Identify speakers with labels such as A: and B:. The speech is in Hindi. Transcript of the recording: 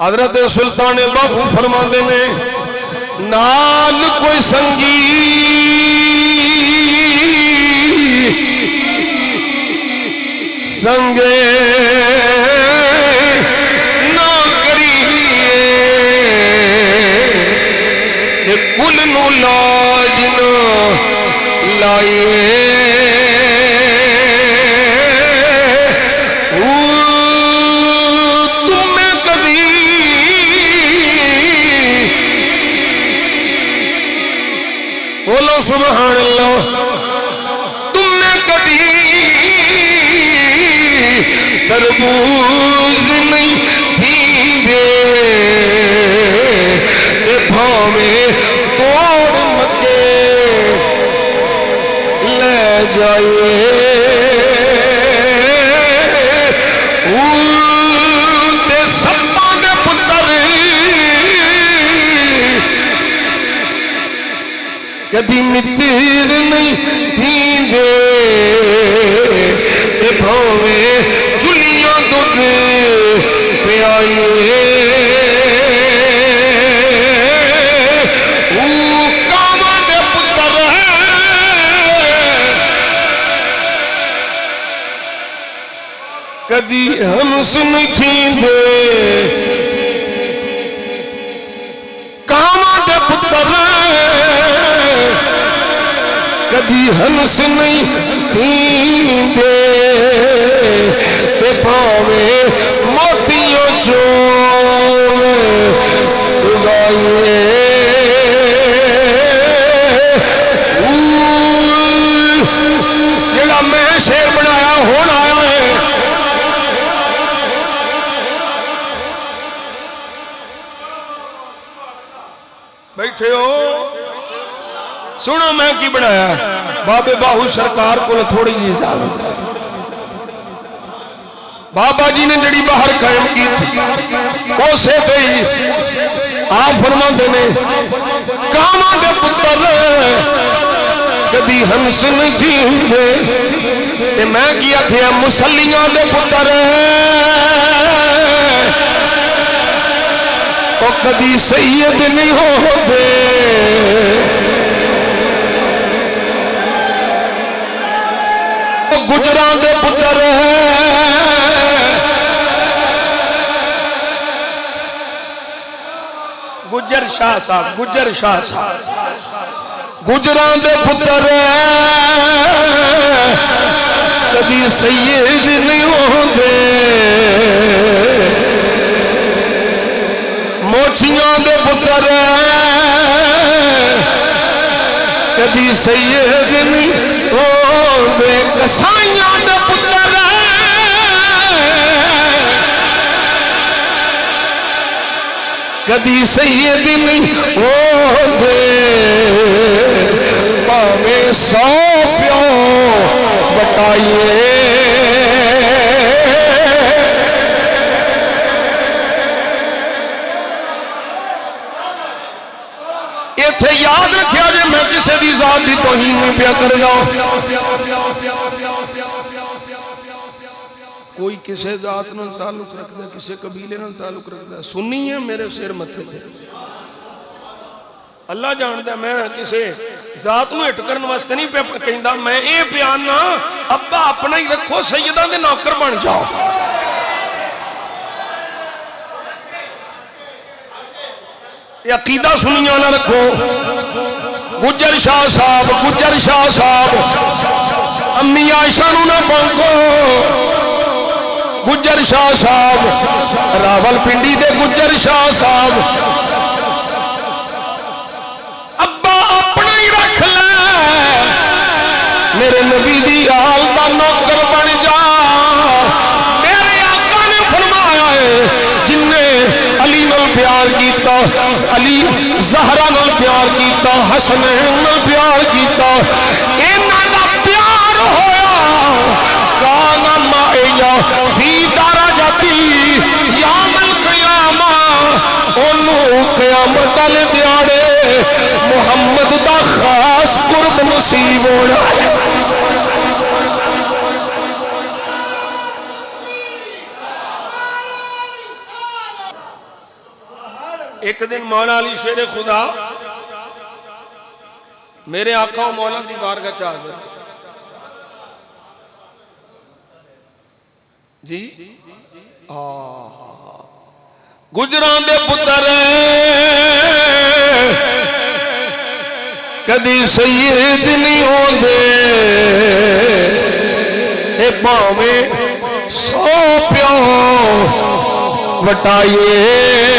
A: हजरत सुल्तान बाहू फरमाते ने नाल कोई संगी संगे ना करिए कुल नू लाज ना लाइए सुभान अल्लाह तुमने कभी तरबूज नहीं थी दे भावे तोड़ मके ले जाइए कदी मित्र नहीं थींदे भावे चुलियां दुध पियाइए कामा दे पुत्र कदी हंस नहीं थींदे कामा दे पुत्र कदी हंस नहीं थींदे पावे मोतियों चो सुगाइए जेड़ा मैं शेर बनाया होना आया है बैठे हो सुनो मैं की बनाया बाबे बाहू सरकार को थोड़ी जी इजाजत है बाबा जी ने जड़ी बाहर कायम की थी उसे ते आप फरमाते ने कामा दे पुत्र कदी हंस नहीं थींदे मैं की आखिया मुसलियां दे पुत्र तो कदी सैयद नहीं होते गुजरां दे पुत्र गुजर शाह साहब गुजर शाह साहब गुजरां दे पुत्र कदी सैयद नहीं होंदे मोचियां दे पुत्र कदी सैयद नहीं होंदे कसाइयां दे पुत्र कदी सैयद नहीं होंदे भावे 100 प्यो बटाइए इत्थे याद रखिया जे मैं किसी की जात की तौहीन नहीं पिया कर कोई किसी जात नाल ताल्लुक रखता किसी कबीले नाल ताल्लुक रखता सुन्नी है मेरे सिर मथे थे अल्लाह जानता मैं किसी जात नूं हिट करन वास्ते नहीं कहंदा मैं ये बयान ना अब्बा अपना ही रखो सैयदां दे नौकर बन जाओ ये अकीदा सुनिया ना रखो गुजर शाह साहब अम्मी आयशा नूं ना बंको गुजर शाह साहब रावलपिंडी दे गुजर शाह साहब अब्बा अपना ही रख ले मेरे नबी दी आल दा नौकर बन जा मेरे आका ने फरमाया है जिन्ने अली नाल प्यार कीता अली ज़हरा नाल प्यार कीता हसनैन नाल प्यार कीता इन्हां दा प्यार होया काना माया फी दरजती यामल क़यामा ओनू क़यामत दे दिहाड़े मुहम्मद दा खास कुर्ब नसीब होना एक दिन मौला अली शेर खुदा मेरे आका मौला की बारगाह च हाज़िर जी। गुजरां दे पुत्र कदी सैयद नहीं होंदे, भावें 100 प्यो वटाइए